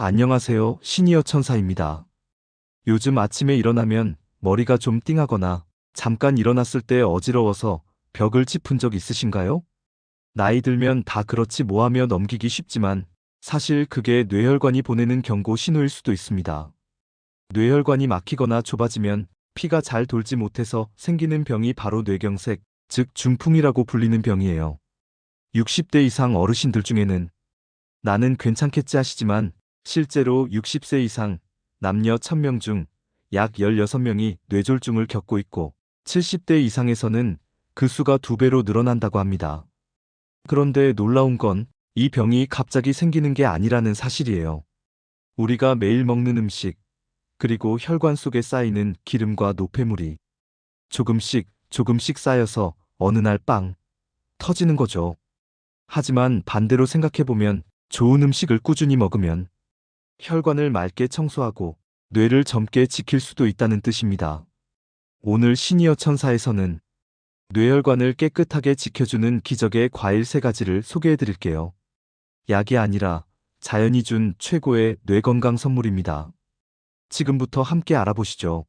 안녕하세요. 시니어 천사입니다. 요즘 아침에 일어나면 머리가 좀 띵하거나 잠깐 일어났을 때 어지러워서 벽을 짚은 적 있으신가요? 나이 들면 다 그렇지 뭐하며 넘기기 쉽지만 사실 그게 뇌혈관이 보내는 경고 신호일 수도 있습니다. 뇌혈관이 막히거나 좁아지면 피가 잘 돌지 못해서 생기는 병이 바로 뇌경색, 즉 중풍이라고 불리는 병이에요. 60대 이상 어르신들 중에는 나는 괜찮겠지 하시지만 실제로 60세 이상 남녀 1000명 중 약 16명이 뇌졸중을 겪고 있고 70대 이상에서는 그 수가 2배로 늘어난다고 합니다. 그런데 놀라운 건 이 병이 갑자기 생기는 게 아니라는 사실이에요. 우리가 매일 먹는 음식, 그리고 혈관 속에 쌓이는 기름과 노폐물이 조금씩 조금씩 쌓여서 어느 날 빵 터지는 거죠. 하지만 반대로 생각해보면 좋은 음식을 꾸준히 먹으면 혈관을 맑게 청소하고 뇌를 젊게 지킬 수도 있다는 뜻입니다. 오늘 시니어 천사에서는 뇌혈관을 깨끗하게 지켜주는 기적의 과일 3가지를 소개해 드릴게요. 약이 아니라 자연이 준 최고의 뇌건강 선물입니다. 지금부터 함께 알아보시죠.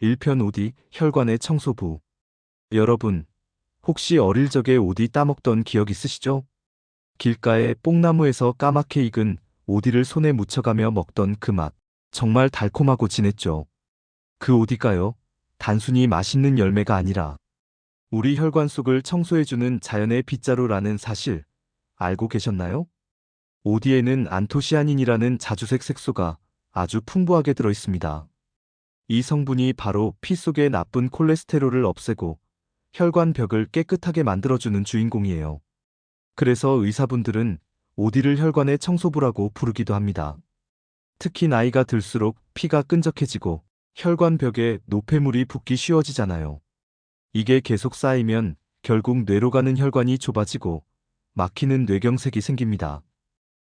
1편 오디 혈관의 청소부. 여러분, 혹시 어릴 적에 오디 따먹던 기억 있으시죠? 길가에 뽕나무에서 까맣게 익은 오디를 손에 묻혀가며 먹던 그 맛. 정말 달콤하고 진했죠. 그 오디가요, 단순히 맛있는 열매가 아니라 우리 혈관 속을 청소해주는 자연의 빗자루라는 사실 알고 계셨나요? 오디에는 안토시아닌이라는 자주색 색소가 아주 풍부하게 들어있습니다. 이 성분이 바로 피 속의 나쁜 콜레스테롤을 없애고 혈관 벽을 깨끗하게 만들어주는 주인공이에요. 그래서 의사분들은 오디를 혈관의 청소부라고 부르기도 합니다. 특히 나이가 들수록 피가 끈적해지고 혈관 벽에 노폐물이 붙기 쉬워지잖아요. 이게 계속 쌓이면 결국 뇌로 가는 혈관이 좁아지고 막히는 뇌경색이 생깁니다.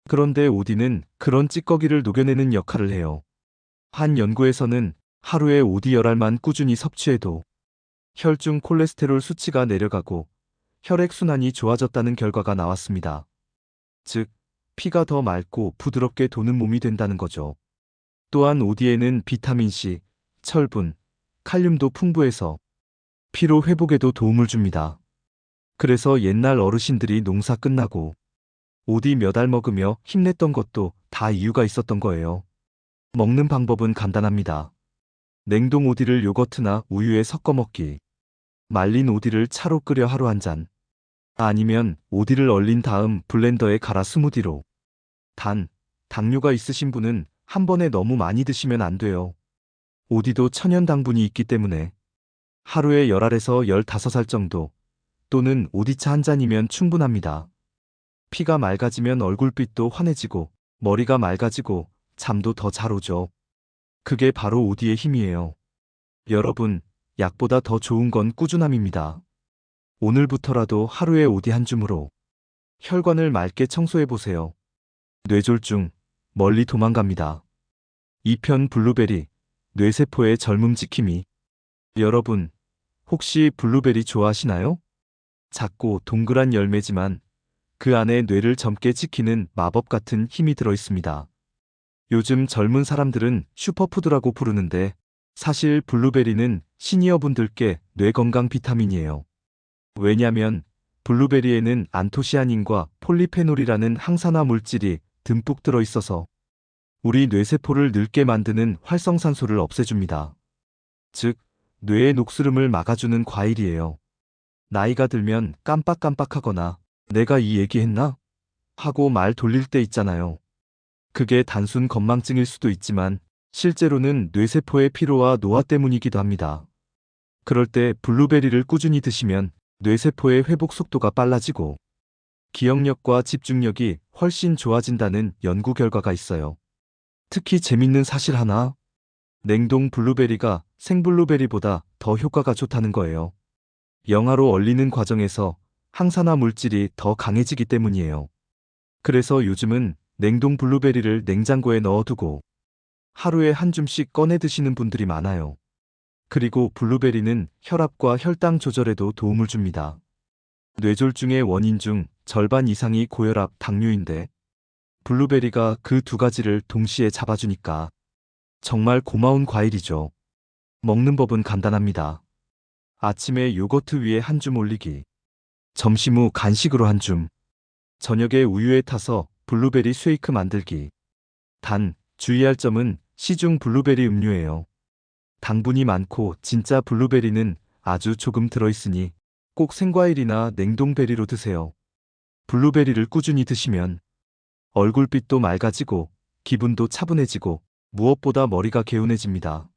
그런데 오디는 그런 찌꺼기를 녹여내는 역할을 해요. 한 연구에서는 하루에 오디 열알만 꾸준히 섭취해도 혈중 콜레스테롤 수치가 내려가고 혈액순환이 좋아졌다는 결과가 나왔습니다. 즉, 피가 더 맑고 부드럽게 도는 몸이 된다는 거죠. 또한 오디에는 비타민C, 철분, 칼륨도 풍부해서 피로 회복에도 도움을 줍니다. 그래서 옛날 어르신들이 농사 끝나고 오디 몇 알 먹으며 힘냈던 것도 다 이유가 있었던 거예요. 먹는 방법은 간단합니다. 냉동 오디를 요거트나 우유에 섞어 먹기. 말린 오디를 차로 끓여 하루 한 잔. 아니면 오디를 얼린 다음 블렌더에 갈아 스무디로. 단, 당뇨가 있으신 분은 한 번에 너무 많이 드시면 안 돼요. 오디도 천연 당분이 있기 때문에 하루에 10알에서 15알 정도 또는 오디차 한 잔이면 충분합니다. 피가 맑아지면 얼굴빛도 환해지고 머리가 맑아지고 잠도 더 잘 오죠. 그게 바로 오디의 힘이에요. 여러분, 약보다 더 좋은 건 꾸준함입니다. 오늘부터라도 하루에 오디 한 줌으로 혈관을 맑게 청소해보세요. 뇌졸중, 멀리 도망갑니다. 2편 블루베리, 뇌세포의 젊음 지킴이. 여러분, 혹시 블루베리 좋아하시나요? 작고 동그란 열매지만 그 안에 뇌를 젊게 지키는 마법 같은 힘이 들어있습니다. 요즘 젊은 사람들은 슈퍼푸드라고 부르는데 사실 블루베리는 시니어분들께 뇌건강 비타민이에요. 왜냐면 블루베리에는 안토시아닌과 폴리페놀이라는 항산화 물질이 듬뿍 들어있어서 우리 뇌세포를 늙게 만드는 활성산소를 없애줍니다. 즉, 뇌의 녹슬음을 막아주는 과일이에요. 나이가 들면 깜빡깜빡하거나 내가 이 얘기했나? 하고 말 돌릴 때 있잖아요. 그게 단순 건망증일 수도 있지만 실제로는 뇌세포의 피로와 노화 때문이기도 합니다. 그럴 때 블루베리를 꾸준히 드시면 뇌세포의 회복 속도가 빨라지고 기억력과 집중력이 훨씬 좋아진다는 연구 결과가 있어요. 특히 재밌는 사실 하나, 냉동 블루베리가 생블루베리보다 더 효과가 좋다는 거예요. 영하로 얼리는 과정에서 항산화 물질이 더 강해지기 때문이에요. 그래서 요즘은 냉동 블루베리를 냉장고에 넣어두고 하루에 한 줌씩 꺼내 드시는 분들이 많아요. 그리고 블루베리는 혈압과 혈당 조절에도 도움을 줍니다. 뇌졸중의 원인 중 절반 이상이 고혈압, 당뇨인데 블루베리가 그 두 가지를 동시에 잡아주니까 정말 고마운 과일이죠. 먹는 법은 간단합니다. 아침에 요거트 위에 한 줌 올리기. 점심 후 간식으로 한 줌. 저녁에 우유에 타서 블루베리 쉐이크 만들기. 단, 주의할 점은 시중 블루베리 음료예요. 당분이 많고 진짜 블루베리는 아주 조금 들어있으니 꼭 생과일이나 냉동베리로 드세요. 블루베리를 꾸준히 드시면 얼굴빛도 맑아지고 기분도 차분해지고 무엇보다 머리가 개운해집니다.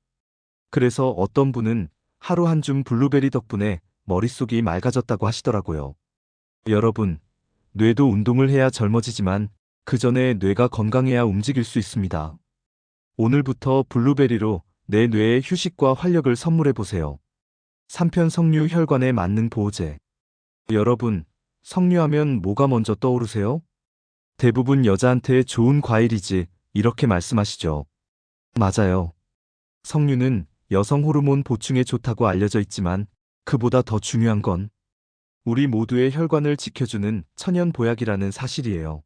그래서 어떤 분은 하루 한 줌 블루베리 덕분에 머릿속이 맑아졌다고 하시더라고요. 여러분, 뇌도 운동을 해야 젊어지지만 그 전에 뇌가 건강해야 움직일 수 있습니다. 오늘부터 블루베리로 내 뇌에 휴식과 활력을 선물해 보세요. 3편 석류 혈관의 만능 보호제. 여러분, 석류하면 뭐가 먼저 떠오르세요? 대부분 여자한테 좋은 과일이지, 이렇게 말씀하시죠. 맞아요. 석류는 여성 호르몬 보충에 좋다고 알려져 있지만 그보다 더 중요한 건 우리 모두의 혈관을 지켜주는 천연 보약이라는 사실이에요.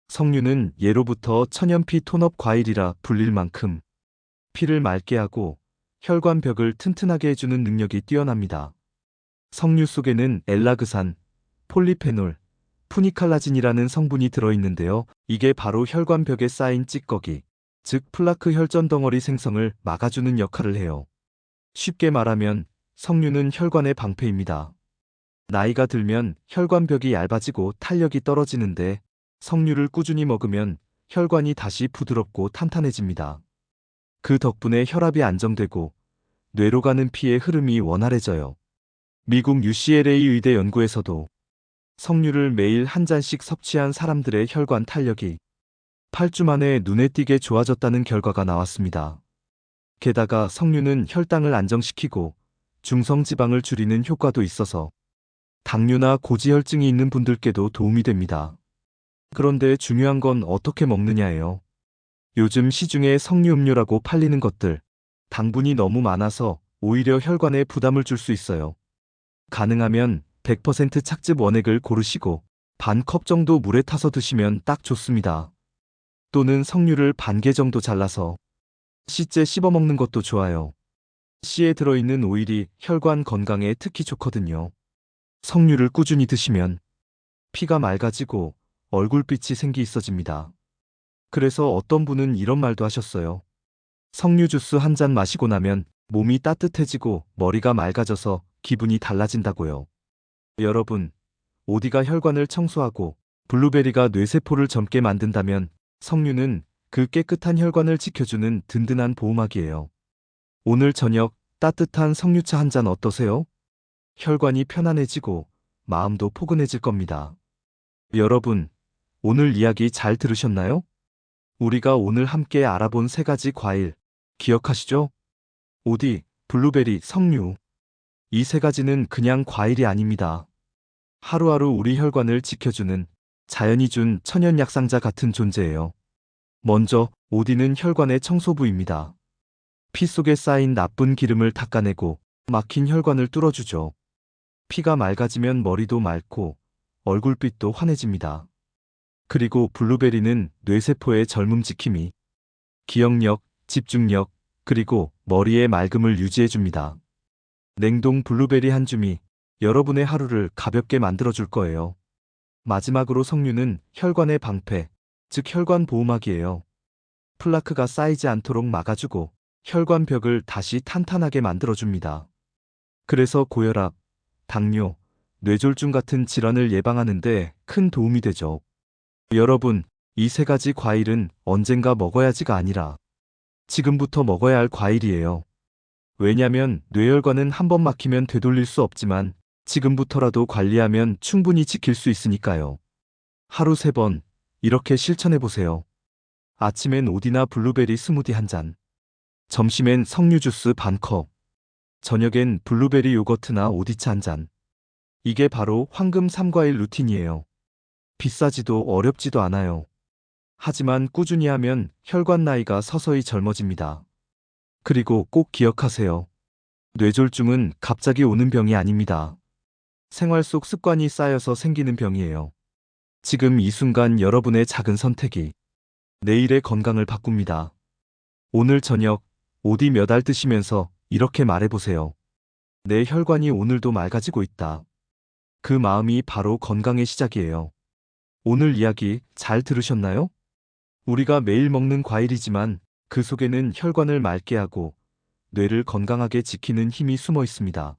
석류는 예로부터 천연피 톤업 과일이라 불릴 만큼 피를 맑게 하고 혈관벽을 튼튼하게 해주는 능력이 뛰어납니다. 석류 속에는 엘라그산, 폴리페놀, 푸니칼라진이라는 성분이 들어있는데요. 이게 바로 혈관벽에 쌓인 찌꺼기, 즉 플라크 혈전 덩어리 생성을 막아주는 역할을 해요. 쉽게 말하면 석류는 혈관의 방패입니다. 나이가 들면 혈관벽이 얇아지고 탄력이 떨어지는데 석류를 꾸준히 먹으면 혈관이 다시 부드럽고 탄탄해집니다. 그 덕분에 혈압이 안정되고 뇌로 가는 피의 흐름이 원활해져요. 미국 UCLA 의대 연구에서도 석류를 매일 한 잔씩 섭취한 사람들의 혈관 탄력이 8주 만에 눈에 띄게 좋아졌다는 결과가 나왔습니다. 게다가 석류는 혈당을 안정시키고 중성지방을 줄이는 효과도 있어서 당뇨나 고지혈증이 있는 분들께도 도움이 됩니다. 그런데 중요한 건 어떻게 먹느냐예요. 요즘 시중에 석류 음료라고 팔리는 것들, 당분이 너무 많아서 오히려 혈관에 부담을 줄 수 있어요. 가능하면 100% 착즙 원액을 고르시고 반 컵 정도 물에 타서 드시면 딱 좋습니다. 또는 석류를 반 개 정도 잘라서 씨째 씹어 먹는 것도 좋아요. 씨에 들어있는 오일이 혈관 건강에 특히 좋거든요. 석류를 꾸준히 드시면 피가 맑아지고 얼굴빛이 생기 있어집니다. 그래서 어떤 분은 이런 말도 하셨어요. 석류 주스 한 잔 마시고 나면 몸이 따뜻해지고 머리가 맑아져서 기분이 달라진다고요. 여러분, 오디가 혈관을 청소하고 블루베리가 뇌세포를 젊게 만든다면 석류는 그 깨끗한 혈관을 지켜주는 든든한 보호막이에요. 오늘 저녁 따뜻한 석류차 한 잔 어떠세요? 혈관이 편안해지고 마음도 포근해질 겁니다. 여러분, 오늘 이야기 잘 들으셨나요? 우리가 오늘 함께 알아본 세 가지 과일, 기억하시죠? 오디, 블루베리, 석류. 이 세 가지는 그냥 과일이 아닙니다. 하루하루 우리 혈관을 지켜주는 자연이 준 천연 약상자 같은 존재예요. 먼저, 오디는 혈관의 청소부입니다. 피 속에 쌓인 나쁜 기름을 닦아내고 막힌 혈관을 뚫어주죠. 피가 맑아지면 머리도 맑고 얼굴빛도 환해집니다. 그리고 블루베리는 뇌세포의 젊음 지킴이, 기억력, 집중력, 그리고 머리의 맑음을 유지해줍니다. 냉동 블루베리 한 줌이 여러분의 하루를 가볍게 만들어줄 거예요. 마지막으로 석류는 혈관의 방패, 즉 혈관 보호막이에요. 플라크가 쌓이지 않도록 막아주고 혈관벽을 다시 탄탄하게 만들어줍니다. 그래서 고혈압, 당뇨, 뇌졸중 같은 질환을 예방하는 데 큰 도움이 되죠. 여러분, 이 세 가지 과일은 언젠가 먹어야지가 아니라 지금부터 먹어야 할 과일이에요. 왜냐면 뇌혈관은 한 번 막히면 되돌릴 수 없지만 지금부터라도 관리하면 충분히 지킬 수 있으니까요. 하루 3번 이렇게 실천해보세요. 아침엔 오디나 블루베리 스무디 한 잔, 점심엔 석류 주스 반 컵, 저녁엔 블루베리 요거트나 오디차 한 잔. 이게 바로 황금 3과일 루틴이에요. 비싸지도 어렵지도 않아요. 하지만 꾸준히 하면 혈관 나이가 서서히 젊어집니다. 그리고 꼭 기억하세요. 뇌졸중은 갑자기 오는 병이 아닙니다. 생활 속 습관이 쌓여서 생기는 병이에요. 지금 이 순간 여러분의 작은 선택이 내일의 건강을 바꿉니다. 오늘 저녁 오디 몇 알 드시면서 이렇게 말해보세요. 내 혈관이 오늘도 맑아지고 있다. 그 마음이 바로 건강의 시작이에요. 오늘 이야기 잘 들으셨나요? 우리가 매일 먹는 과일이지만 그 속에는 혈관을 맑게 하고 뇌를 건강하게 지키는 힘이 숨어 있습니다.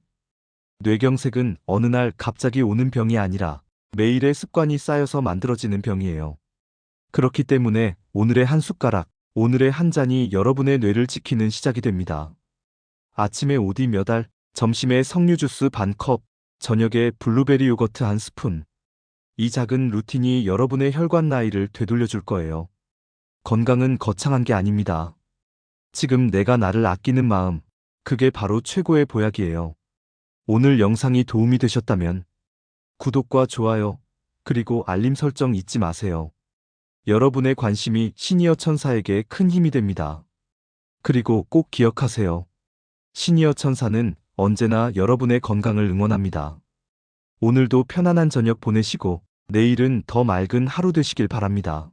뇌경색은 어느 날 갑자기 오는 병이 아니라 매일의 습관이 쌓여서 만들어지는 병이에요. 그렇기 때문에 오늘의 한 숟가락, 오늘의 한 잔이 여러분의 뇌를 지키는 시작이 됩니다. 아침에 오디 몇 알, 점심에 석류 주스 반 컵, 저녁에 블루베리 요거트 한 스푼. 이 작은 루틴이 여러분의 혈관 나이를 되돌려줄 거예요. 건강은 거창한 게 아닙니다. 지금 내가 나를 아끼는 마음, 그게 바로 최고의 보약이에요. 오늘 영상이 도움이 되셨다면 구독과 좋아요, 그리고 알림 설정 잊지 마세요. 여러분의 관심이 시니어 천사에게 큰 힘이 됩니다. 그리고 꼭 기억하세요. 시니어 천사는 언제나 여러분의 건강을 응원합니다. 오늘도 편안한 저녁 보내시고 내일은 더 맑은 하루 되시길 바랍니다.